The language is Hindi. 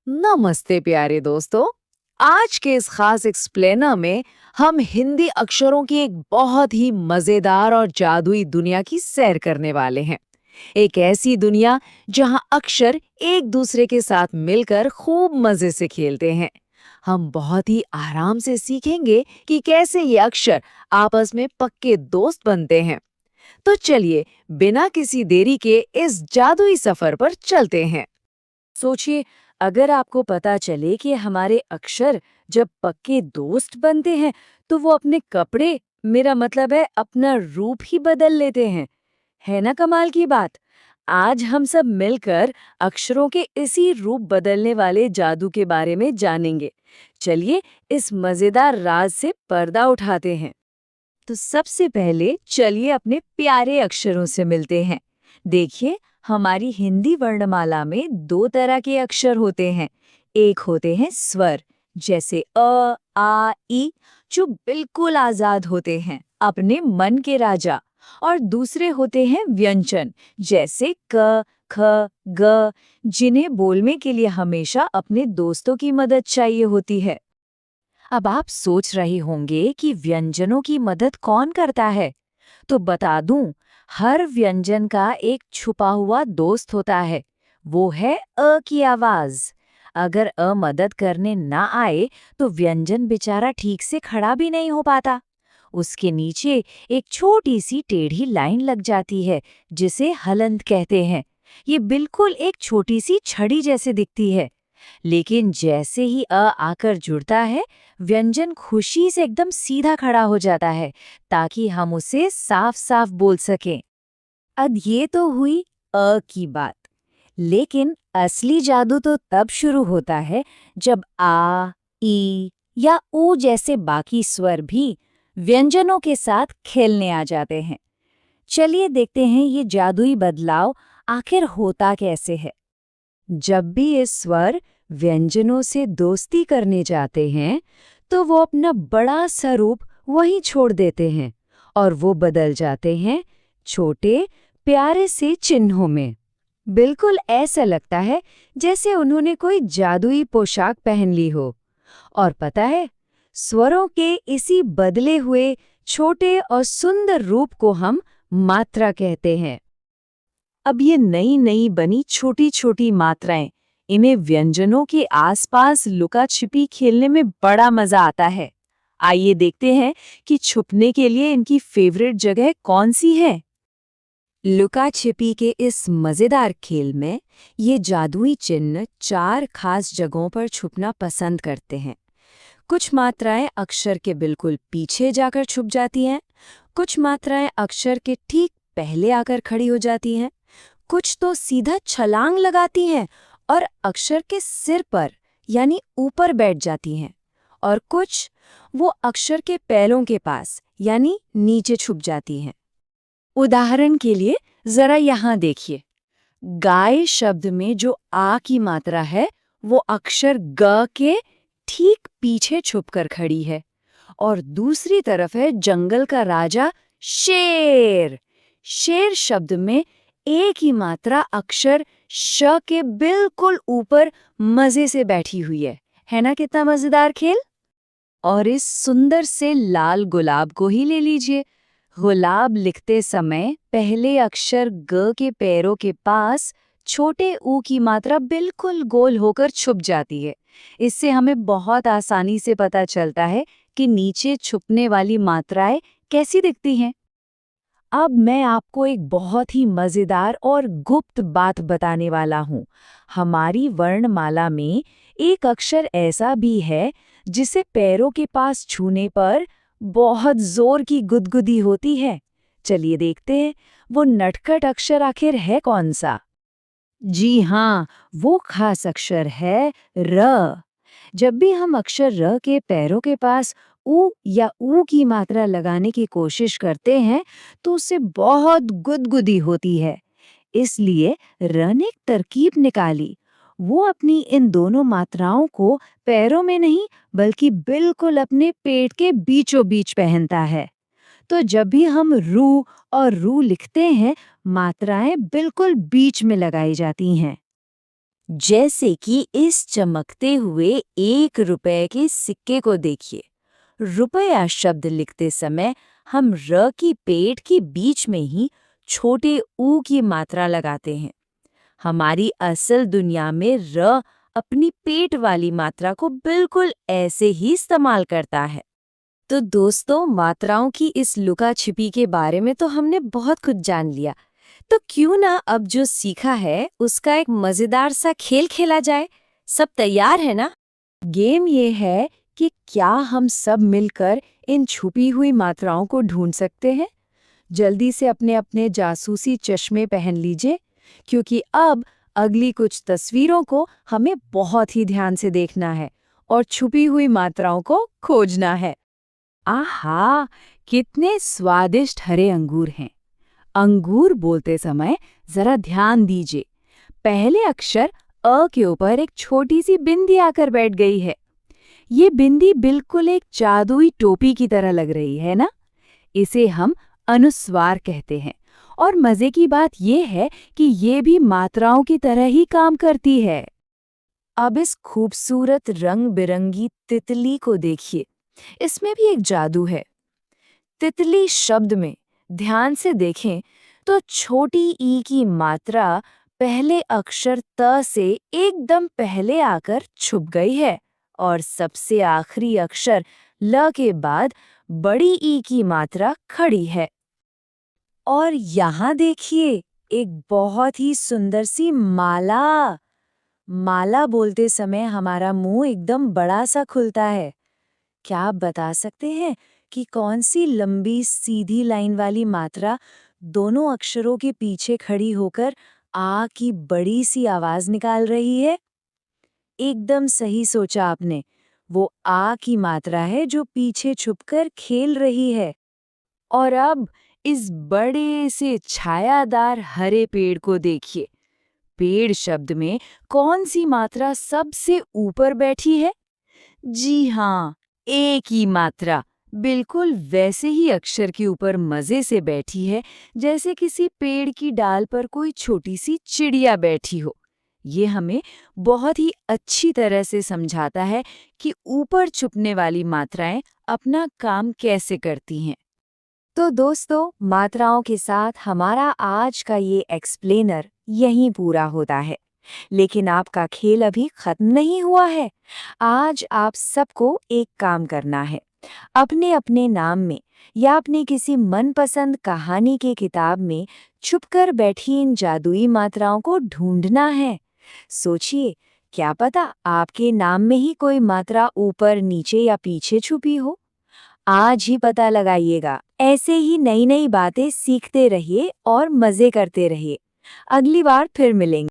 नमस्ते प्यारे दोस्तों। आज के इस खास एक्सप्लेनर में हम हिंदी अक्षरों की एक बहुत ही मजेदार और जादुई दुनिया की सैर करने वाले हैं। एक ऐसी दुनिया जहां अक्षर एक दूसरे के साथ मिलकर खूब मजे से खेलते हैं। हम बहुत ही आराम से सीखेंगे कि कैसे ये अक्षर आपस में पक्के दोस्त बनते हैं। तो चलिए, बिना किसी देरी के इस जादुई सफर पर चलते हैं। सोचिए, अगर आपको पता चले कि हमारे अक्षर जब पक्के दोस्त बनते हैं तो वो अपने कपड़े, मेरा मतलब है अपना रूप ही बदल लेते हैं। है ना कमाल की बात। आज हम सब मिलकर अक्षरों के इसी रूप बदलने वाले जादू के बारे में जानेंगे। चलिए, इस मजेदार राज से पर्दा उठाते हैं। तो सबसे पहले चलिए अपने प्यारे अक्षरों से मिलते हैं। देखिए, हमारी हिंदी वर्णमाला में दो तरह के अक्षर होते हैं। एक होते हैं स्वर, जैसे अ, आ, ई, जो बिल्कुल आजाद होते हैं, अपने मन के राजा। और दूसरे होते हैं व्यंजन, जैसे क, ख, ग, जिन्हें बोलने के लिए हमेशा अपने दोस्तों की मदद चाहिए होती है। अब आप सोच रहे होंगे कि व्यंजनों की मदद कौन करता है? तो बता दूं, हर व्यंजन का एक छुपा हुआ दोस्त होता है। वो है अ की आवाज। अगर अ मदद करने ना आए तो व्यंजन बेचारा ठीक से खड़ा भी नहीं हो पाता। उसके नीचे एक छोटी सी टेढ़ी लाइन लग जाती है, जिसे हलंत कहते हैं। ये बिल्कुल एक छोटी सी छड़ी जैसे दिखती है। लेकिन जैसे ही अ आकर जुड़ता है, व्यंजन खुशी से एकदम सीधा खड़ा हो जाता है, ताकि हम उसे साफ साफ बोल सकें। अब ये तो हुई अ की बात। लेकिन असली जादू तो तब शुरू होता है जब आ, ई या ऊ जैसे बाकी स्वर भी व्यंजनों के साथ खेलने आ जाते हैं। चलिए देखते हैं ये जादुई बदलाव आखिर होता कैसे है। जब भी ये स्वर व्यंजनों से दोस्ती करने जाते हैं, तो वो अपना बड़ा सा रूप वहीं छोड़ देते हैं और वो बदल जाते हैं छोटे, प्यारे से चिन्हों में। बिल्कुल ऐसा लगता है जैसे उन्होंने कोई जादुई पोशाक पहन ली हो। और पता है, स्वरों के इसी बदले हुए छोटे और सुंदर रूप को हम मात्रा कहते हैं। अब ये नई नई बनी छोटी छोटी मात्राएं, इन्हें व्यंजनों के आसपास लुका छिपी खेलने में बड़ा मजा आता है। आइए देखते हैं कि छुपने के लिए इनकी फेवरेट जगह कौन सी है। लुका छिपी के इस मजेदार खेल में ये जादुई चिन्ह चार खास जगहों पर छुपना पसंद करते हैं। कुछ मात्राएं अक्षर के बिल्कुल पीछे जाकर छुप जाती हैं, कुछ मात्राएं अक्षर के ठीक पहले आकर खड़ी हो जाती हैं, कुछ तो सीधा छलांग लगाती हैं और अक्षर के सिर पर यानी ऊपर बैठ जाती हैं, और कुछ वो अक्षर के पैरों के पास यानी नीचे छुप जाती हैं। उदाहरण के लिए जरा यहाँ देखिए। गाय शब्द में जो आ की मात्रा है, वो अक्षर ग के ठीक पीछे छुपकर खड़ी है। और दूसरी तरफ है जंगल का राजा शेर। शेर शब्द में एक ही मात्रा अक्षर श के बिल्कुल ऊपर मजे से बैठी हुई है ना? कितना मजेदार खेल। और इस सुंदर से लाल गुलाब को ही ले लीजिए। गुलाब लिखते समय पहले अक्षर ग के पैरों के पास छोटे ऊ की मात्रा बिल्कुल गोल होकर छुप जाती है। इससे हमें बहुत आसानी से पता चलता है कि नीचे छुपने वाली मात्राएं कैसी दिखती हैं। अब मैं आपको एक बहुत ही मजेदार और गुप्त बात बताने वाला हूँ। हमारी वर्णमाला में एक अक्षर ऐसा भी है जिसे पैरों के पास छूने पर बहुत जोर की गुदगुदी होती है। चलिए देखते हैं वो नटखट अक्षर आखिर है कौन सा। जी हाँ, वो खास अक्षर है र। जब भी हम अक्षर र के पैरों के पास ऊ या ऊ की मात्रा लगाने की कोशिश करते हैं, तो उससे बहुत गुदगुदी होती है। इसलिए र ने एक तरकीब निकाली। वो अपनी इन दोनों मात्राओं को पैरों में नहीं, बल्कि बिल्कुल अपने पेट के बीचों बीच पहनता है। तो जब भी हम रू और रू लिखते हैं, मात्राएं बिल्कुल बीच में लगाई जाती हैं। जैसे कि इस चमकते हुए 1 रुपए के सिक्के को देखिए। रुपया शब्द लिखते समय हम र की पेट के बीच में ही छोटे ऊ की मात्रा लगाते हैं। हमारी असल दुनिया में र अपनी पेट वाली मात्रा को बिल्कुल ऐसे ही इस्तेमाल करता है। तो दोस्तों, मात्राओं की इस लुका छिपी के बारे में तो हमने बहुत कुछ जान लिया। तो क्यों ना अब जो सीखा है उसका एक मजेदार सा खेल खेला जाए। सब तैयार है ना? गेम ये है कि क्या हम सब मिलकर इन छुपी हुई मात्राओं को ढूंढ सकते हैं? जल्दी से अपने अपने जासूसी चश्मे पहन लीजिए, क्योंकि अब अगली कुछ तस्वीरों को हमें बहुत ही ध्यान से देखना है और छुपी हुई मात्राओं को खोजना है। आहा, कितने स्वादिष्ट हरे अंगूर हैं। अंगूर बोलते समय जरा ध्यान दीजिए। पहले अक्षर अ के ऊपर एक छोटी सी बिंदी आकर बैठ गई है। ये बिंदी बिल्कुल एक जादुई टोपी की तरह लग रही है ना? इसे हम अनुस्वार कहते हैं और मजे की बात यह है कि ये भी मात्राओं की तरह ही काम करती है। अब इस खूबसूरत रंग बिरंगी तितली को देखिए। इसमें भी एक जादू है। तितली शब्द में ध्यान से देखें तो छोटी ई की मात्रा पहले अक्षर त से एकदम पहले आकर छुप गई है और सबसे आखिरी अक्षर ल के बाद बड़ी ई की मात्रा खड़ी है। और यहाँ देखिए, एक बहुत ही सुंदर सी माला। माला बोलते समय हमारा मुंह एकदम बड़ा सा खुलता है। क्या आप बता सकते हैं कि कौन सी लंबी सीधी लाइन वाली मात्रा दोनों अक्षरों के पीछे खड़ी होकर आ की बड़ी सी आवाज निकाल रही है? एकदम सही सोचा आपने। वो आ की मात्रा है जो पीछे छुपकर खेल रही है। और अब इस बड़े से छायादार हरे पेड़ को देखिए। पेड़ शब्द में कौन सी मात्रा सबसे ऊपर बैठी है? जी हाँ, एक ही मात्रा बिल्कुल वैसे ही अक्षर के ऊपर मजे से बैठी है जैसे किसी पेड़ की डाल पर कोई छोटी सी चिड़िया बैठी हो। ये हमें बहुत ही अच्छी तरह से समझाता है कि ऊपर छुपने वाली मात्राएं अपना काम कैसे करती हैं। तो दोस्तों, मात्राओं के साथ हमारा आज का ये एक्सप्लेनर यहीं पूरा होता है। लेकिन आपका खेल अभी खत्म नहीं हुआ है। आज आप सबको एक काम करना है। अपने अपने नाम में या अपनी किसी मनपसंद कहानी की किताब में छुपकर बैठी इन जादुई मात्राओं को ढूंढना है। सोचिए, क्या पता आपके नाम में ही कोई मात्रा ऊपर, नीचे या पीछे छुपी हो। आज ही पता लगाइएगा। ऐसे ही नई नई बातें सीखते रहिए और मजे करते रहिए। अगली बार फिर मिलेंगे।